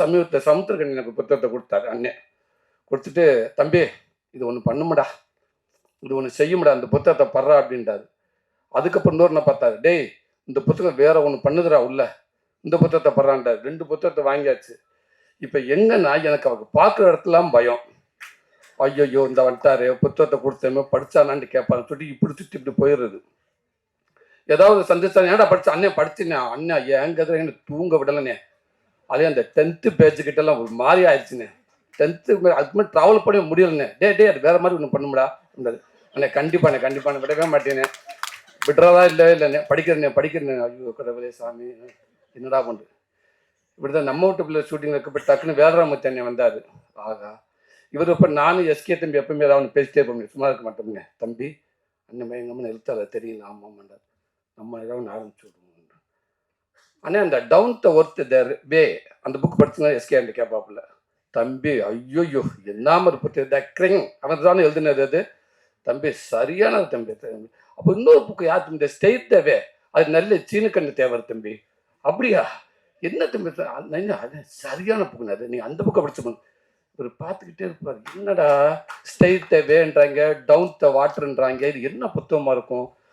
சமீபத்தில் சமுத்திரக்கணி எனக்கு புத்தகத்தை கொடுத்தாரு அண்ணன். கொடுத்துட்டு, தம்பி இது ஒன்று பண்ணுமுடா, இது ஒன்று செய்யும்டா, அந்த புத்தகத்தை படுறா அப்படின்றாரு. அதுக்கப்புறம் இன்னொரு நான் பார்த்தாரு, டேய் இந்த புத்தகம் வேற ஒன்று பண்ணுதுடா உள்ள, இந்த புத்தகத்தை படுறான்டார். 2 புத்தகத்தை வாங்கியாச்சு. இப்போ எங்கன்னா எனக்கு அவங்க பார்க்குற இடத்துலாம் பயம். ஐயோ இந்த வந்துட்டாரு, புத்தகத்தை கொடுத்தேமே படித்தானான்னு கேட்பாரு சொல்லி இப்படி சுற்றி இப்படி போயிடுறது. ஏதாவது சந்தேஷம், ஏன்டா படித்தேன் அண்ணன் படிச்சுனே, அண்ணன் ஏங்கிறத எனக்கு தூங்க விடலைண்ணே. அதே அந்த 10th பேஜுக்கிட்டலாம் ஒரு மாதிரி ஆயிடுச்சுண்ணே. 10th அதுக்கு மேலே ட்ராவல் பண்ண முடியலண்ணே. டே அது வேறு மாதிரி ஒன்று பண்ணுமுடா அப்படின்றது. அண்ணே கண்டிப்பாண்ணே விடவே மாட்டேனே, விடுறதா இல்லைண்ணே, படிக்கிறேண்ணே. ஐயோ கடவுளே சாமி என்னடா பண்ணுறது. இப்படி தான் நம்ம வீட்டு பிள்ளை ஷூட்டிங்கில் இருக்கப்போ டக்குன்னு வேலராமத்தி அண்ணன் வந்தார். ஆகா இவர் இப்போ நானும் எஸ்கே தம்பி எப்பவுமே ஏதாவது பேசிட்டே இருப்போம், சும்மா இருக்க மாட்டோம்ங்க. தம்பி அண்ணன் எங்கம்மா எழுத்தாளர் தெரியல, ஆமாம்மாண்டார். நம்ம ஏதாவது ஆரம்பிச்சு விடுவோம். அண்ணே அந்த டவுன் த ஒர்த் தேர் வே அந்த புக் படிச்சுன்னா எஸ்கே அண்ட் கேட்பாப்புல. தம்பி ஐயோயோ என்னாம இருப்பது த கிரிங் அவன் தானே எழுதுனது அது. தம்பி சரியானது தம்பி. அப்போ இன்னொரு புக்கு யார் தம்பி, ஸ்டேட் தேவை, அது நல்ல சீனக்கண்ணு தேவை தம்பி. அப்படியா, என்ன தம்பி அது சரியான புக்குன்னு, அது நீங்கள் அந்த புக்கை படிச்சு இவர் பார்த்துக்கிட்டே இருப்பார். என்னடா ஸ்டேட் தேவைன்றாங்க, டவுன் த வாட்டர்ன்றாங்க, இது என்ன புத்தகமாக இருக்கும்.